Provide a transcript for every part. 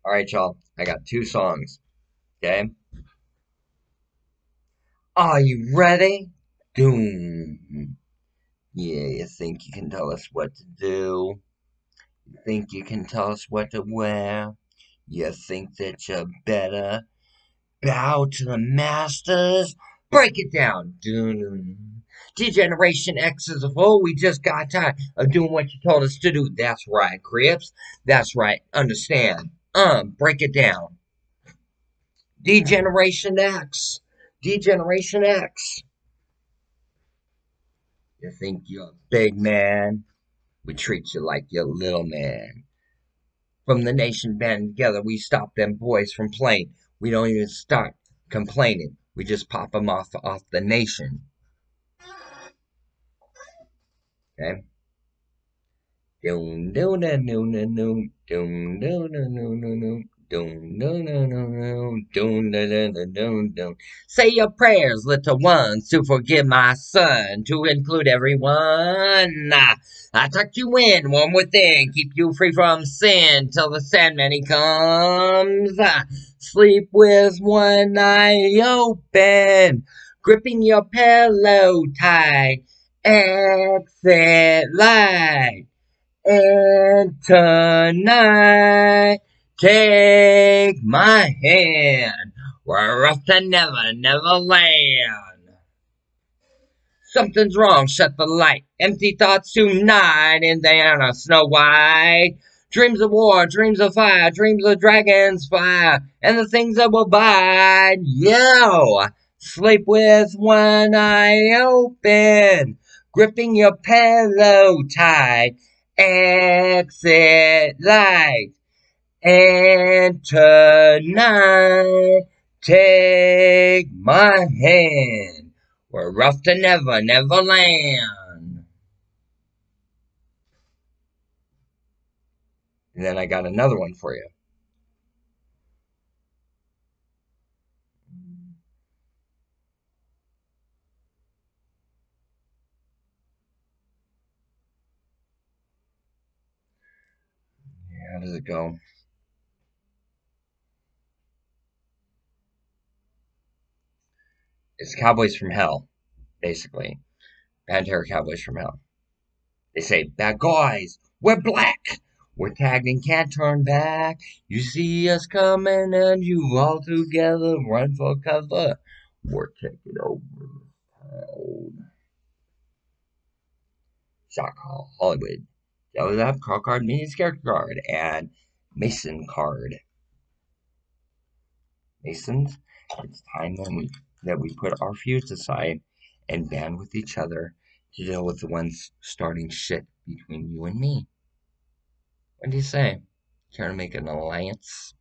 All right, y'all. I got two songs. Okay. Are you ready? Doom. Yeah, you think you can tell us what to do? You think you can tell us what to wear? You think that you better bow to the masters? Break it down. Doom. Degeneration X is a fool. We just got tired of doing what you told us to do. That's right, Crips. That's right. Understand. Break it down. Degeneration X. Degeneration X. You think you're a big man? We treat you like you're little man. From the nation banding together, we stop them boys from playing. We don't even start complaining. We just pop them off the nation. Okay? Doom, doom, doom, doom, doom, doom, doom, doom, doom, doom, doom. Doom, doom, doom, doom, doom, doom, doom, doom, doom, doom. Say your prayers, little ones, to forgive my son, to include everyone. I tucked you in, warm within, keep you free from sin, till the Sandman he comes. Sleep with one eye open, gripping your pillow tight. Exit light. And tonight, take my hand. We're off to Never, Never Land. Something's wrong, shut the light. Empty thoughts tonight in the Anna Snow White. Dreams of war, dreams of fire, dreams of dragons fire, and the things that will bite. Yo! Sleep with one eye open, gripping your pillow tight. Exit light. And tonight, take my hand. We're off to Never, Never Land. And then I got another one for you. How does it go? It's Cowboys from Hell, basically. Pantera Cowboys from Hell. They say, bad guys, we're black. We're tagged and can't turn back. You see us coming and you all together run for cover. We're taking over town. Shock Hall, Hollywood. Yellow Up, Call Card, Mini Character Card, and Mason Card. Masons, it's time that we put our feuds aside and band with each other to deal with the ones starting shit between you and me. What do you say? Care to make an alliance?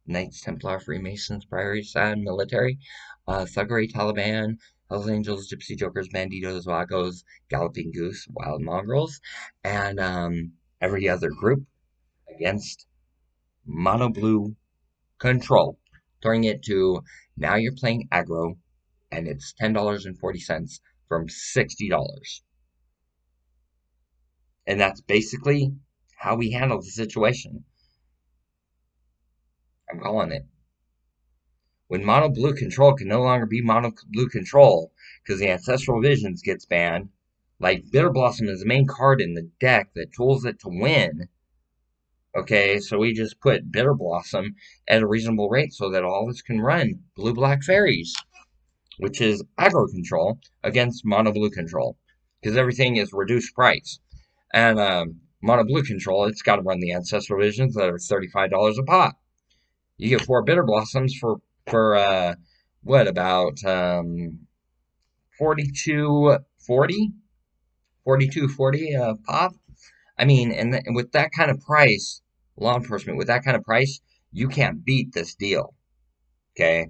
Knights Templar, Freemasons, Priory Side, Military, Thuggery, Taliban, Hells Angels, Gypsy Jokers, Banditos, Vagos, Galloping Goose, Wild Mongrels, and every other group against Mono Blue Control. Throwing it to now you're playing aggro, and it's $10.40 from $60. And that's basically how we handle the situation. I'm calling it. When mono blue control can no longer be mono blue control because the ancestral visions gets banned, like Bitter Blossom is the main card in the deck that tools it to win. Okay, so we just put Bitter Blossom at a reasonable rate so that all of us can run blue black fairies, which is aggro control against mono blue control because everything is reduced price. And mono blue control, it's got to run the ancestral visions that are $35 a pop. You get 4 Bitter Blossoms for what about 42.40 42.40 pop. I mean, and with that kind of price, law enforcement with that kind of price, you can't beat this deal. Okay,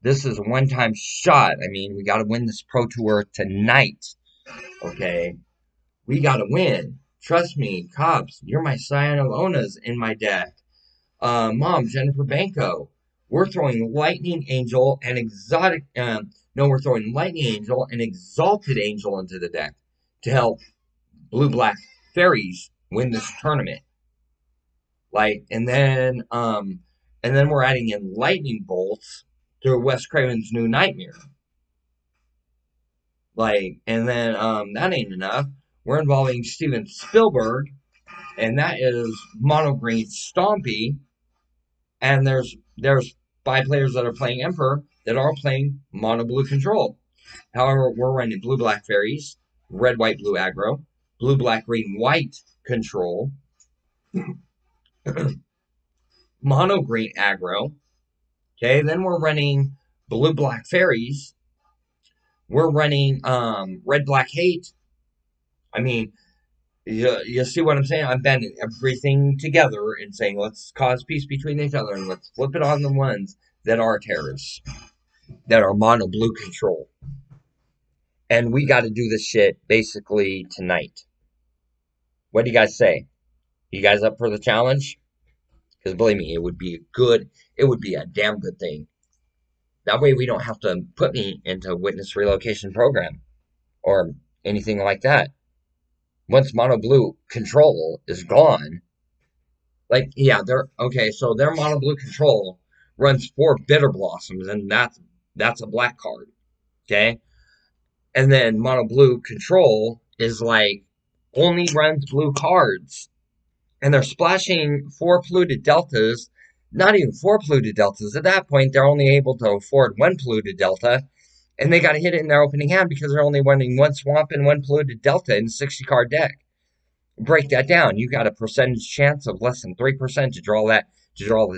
this is a one-time shot. I mean, we got to win this pro tour tonight. Okay, we got to win. Trust me, cops. You're my Scion of Onas in my deck. Mom, Jennifer Banco. We're throwing Lightning Angel and Exotic. No, we're throwing Lightning Angel and Exalted Angel into the deck to help Blue Black Fairies win this tournament. Like, and then And then we're adding in lightning bolts through Wes Craven's New Nightmare. And then that ain't enough. We're involving Steven Spielberg, and that is mono green Stompy. And there's 5 players that are playing Emperor that are playing mono blue control. However, we're running blue black fairies, red white blue aggro, blue black green white control, mono green aggro. Okay, then we're running blue black fairies. We're running red black hate. I mean, you see what I'm saying? I'm banding everything together and saying let's cause peace between each other and let's flip it on the ones that are terrorists, that are mono blue control. And we got to do this shit basically tonight. What do you guys say? You guys up for the challenge? Because believe me, it would be a damn good thing. That way we don't have to put me into witness relocation program or anything like that. Once mono blue control is gone, so their mono blue control runs 4 bitter blossoms, and that's a black card. Okay? And then mono blue control is only runs blue cards. And they're splashing 4 polluted deltas, not even 4 polluted deltas. At that point, they're only able to afford 1 polluted delta, and they got to hit it in their opening hand because they're only running 1 swamp and 1 polluted delta in a 60-card deck. Break that down. You got a percentage chance of less than 3% to draw the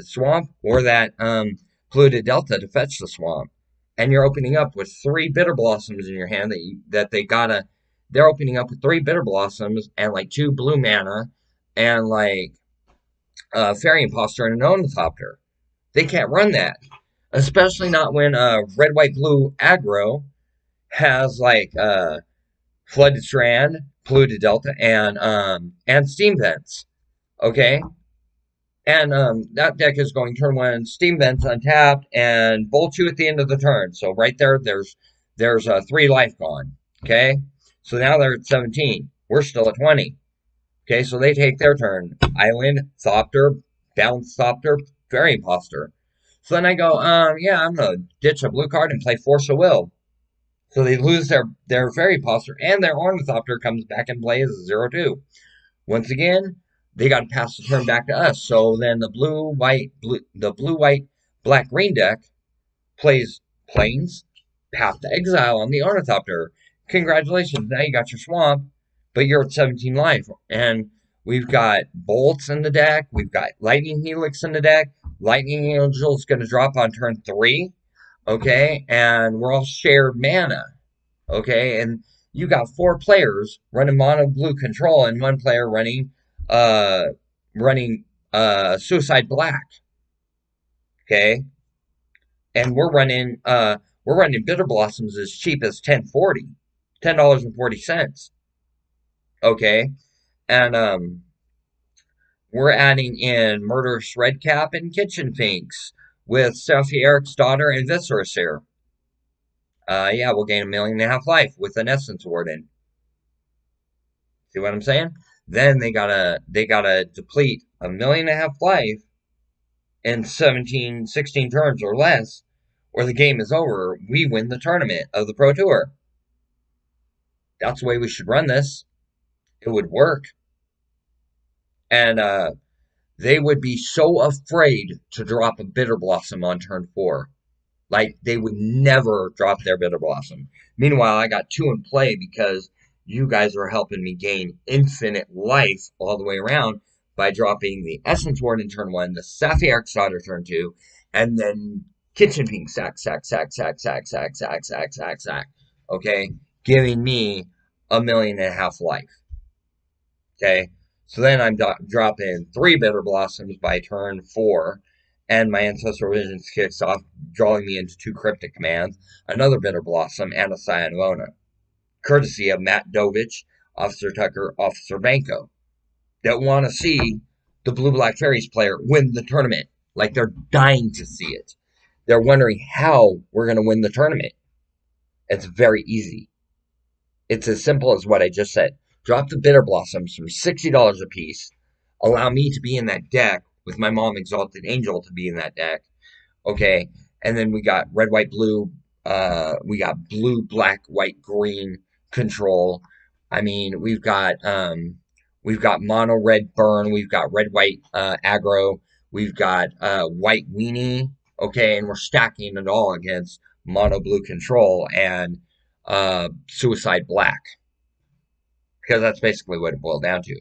swamp or that polluted delta to fetch the swamp, and you're opening up with 3 bitter blossoms in your hand they're opening up with 3 bitter blossoms and 2 blue mana and Fairy Imposter and an Ornithopter. They can't run that. Especially not when red, white, blue aggro has Flooded Strand, Polluted Delta, and Steam Vents. Okay? And that deck is going turn 1, Steam Vents untapped, and Bolt you at the end of the turn. So right there's 3 life gone. Okay? So now they're at 17. We're still at 20. Okay, so they take their turn. Island, Thopter, Bounce Thopter, Fairy Imposter. So then I go, yeah, I'm gonna ditch a blue card and play Force of Will. So they lose their Fairy Imposter, and their Ornithopter comes back and plays as a 0-2. Once again, they gotta pass the turn back to us. So then the blue, white, black, green deck plays Plains, Path to Exile on the Ornithopter. Congratulations, now you got your swamp, but you're at 17 life. And we've got bolts in the deck. We've got Lightning Helix in the deck. Lightning Angel is going to drop on turn 3. Okay, and we're all shared mana. Okay, and you got 4 players running mono blue control and 1 player running Suicide Black. Okay, and we're running Bitter Blossoms as cheap as $10.40. Okay, and we're adding in Murderous Redcap and Kitchen Finks with Sophie Eric's daughter and Viscerous here. Yeah, we'll gain 1.5 million life with an Essence Warden. See what I'm saying? Then they gotta deplete 1.5 million life in 16 turns or less, or the game is over. We win the tournament of the Pro Tour. That's the way we should run this. It would work. And they would be so afraid to drop a Bitter Blossom on turn 4. They would never drop their Bitter Blossom. Meanwhile, I got 2 in play because you guys are helping me gain infinite life all the way around by dropping the Essence Ward in turn 1, the Sapphire Starter turn 2, and then Kitchen Pink sack. Okay? Giving me 1.5 million life. Okay? So then I'm dropping 3 Bitter Blossoms by turn 4, and my Ancestral Visions kicks off, drawing me into 2 Cryptic Commands, another Bitter Blossom, and a Cyan Lona. Courtesy of Matt Dovich, Officer Tucker, Officer Banco, that want to see the Blue Black Fairies player win the tournament. They're dying to see it. They're wondering how we're going to win the tournament. It's very easy. It's as simple as what I just said. Drop the Bitter Blossoms from $60 a piece. Allow me to be in that deck with my mom Exalted Angel to be in that deck. Okay, and then we got red, white, blue. We got blue, black, white, green control. I mean, we've got mono red burn. We've got red, white, aggro. We've got white weenie. Okay, and we're stacking it all against mono blue control and suicide black, because that's basically what it boiled down to.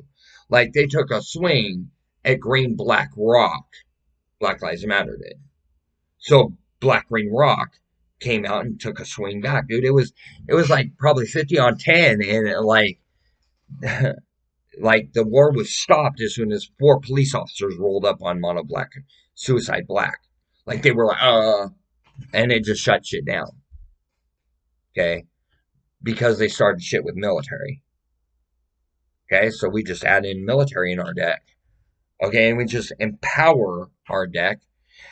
Like, they took a swing at green, black, rock. Black Lives Matter did. So Black Green Rock came out and took a swing back, dude. It was like probably 50 on 10, and like the war was stopped as soon as four police officers rolled up on Mono Black, Suicide Black. Like, they were like, and it just shut shit down. Okay, because they started shit with military. Okay, so we just add in military in our deck. Okay, and we just empower our deck,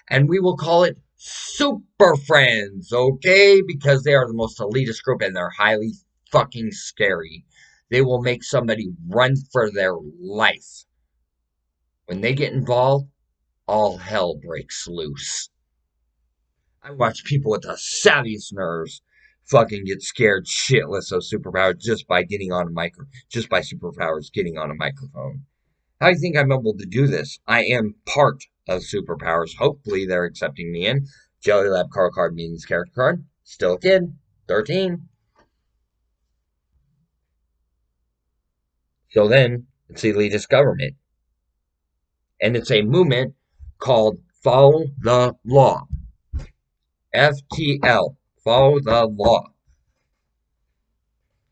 and we will call it Super Friends, okay? Because they are the most elitist group and they're highly fucking scary. They will make somebody run for their life. When they get involved, all hell breaks loose. I watch people with the savviest nerves fucking get scared shitless of superpowers just by superpowers getting on a microphone. How do you think I'm able to do this? I am part of Superpowers. Hopefully they're accepting me in. Jelly Lab Carl Card means character card. Still a kid. 13. So then, it's the elitist government. And it's a movement called Follow the Law. FTL. Follow the Law.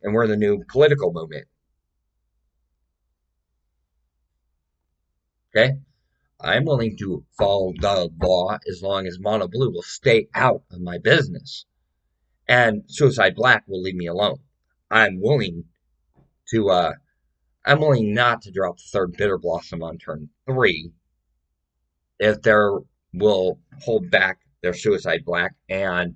And we're the new political movement. Okay? I'm willing to follow the law as long as Mono Blue will stay out of my business. And Suicide Black will leave me alone. I'm willing to I'm willing not to drop the third Bitter Blossom on turn 3 if they will hold back their Suicide Black, and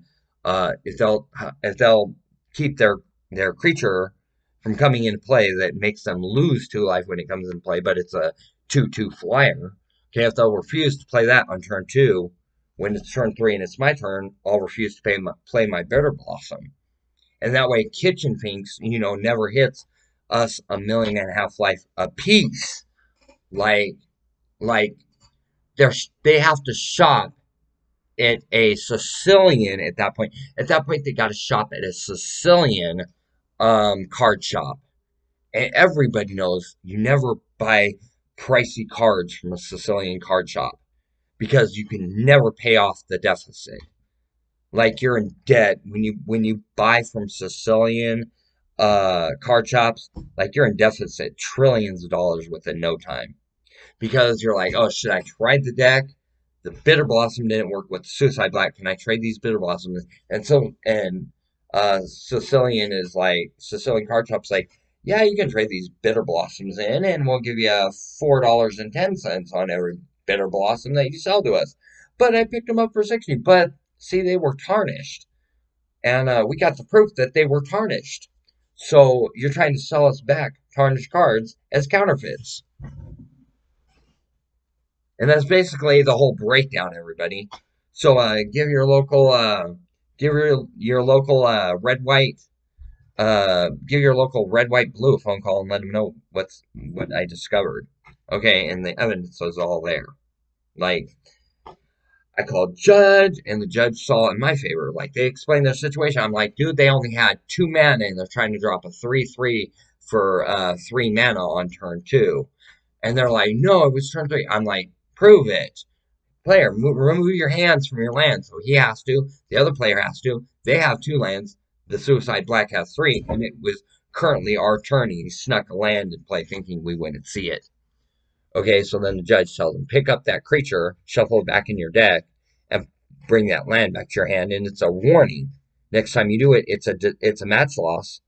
if they'll keep their creature from coming into play that makes them lose 2 life when it comes into play, but it's a 2/2 flyer. Okay, if they'll refuse to play that on turn 2, when it's turn 3 and it's my turn, I'll refuse to play my Bitter Blossom. And that way, Kitchen Finks, never hits us 1.5 million life a piece. Like they have to shop at a Sicilian at that point. At that point, they got to shop at a Sicilian card shop. And everybody knows you never buy pricey cards from a Sicilian card shop because you can never pay off the deficit. Like, you're in debt when you buy from Sicilian card shops. Like, you're in deficit trillions of dollars within no time, because you're like, oh, should I trade the deck? The Bitter Blossom didn't work with the Suicide Black. Can I trade these Bitter Blossoms? And Sicilian card shops like, yeah, you can trade these Bitter Blossoms in, and we'll give you $4.10 on every Bitter Blossom that you sell to us. But I picked them up for 60. But see, they were tarnished, and we got the proof that they were tarnished. So you're trying to sell us back tarnished cards as counterfeits. And that's basically the whole breakdown, everybody. So give your local give your local red, white, blue a phone call and let them know what I discovered. Okay, and the evidence is all there. Like, I called judge, and the judge saw it in my favor. Like, they explained their situation. I'm like, dude, they only had 2 mana, and they're trying to drop a 3/3 for 3 mana on turn 2. And they're like, no, it was turn 3. I'm like, prove it. Player, remove your hands from your land. So he has to. The other player has to. They have 2 lands. The Suicide Black has 3, and it was currently our turn. He snuck a land in play thinking we wouldn't see it. Okay, so then the judge tells him, pick up that creature, shuffle it back in your deck, and bring that land back to your hand. And it's a warning. Next time you do it, it's a match loss.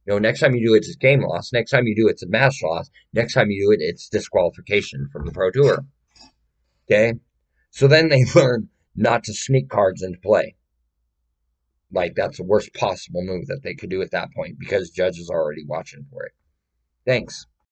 Next time you do it, it's game loss. Next time you do it, it's a match loss. Next time you do it, it's disqualification from the Pro Tour. Okay? So then they learn not to sneak cards into play. Like, that's the worst possible move that they could do at that point, because Judge is already watching for it. Thanks.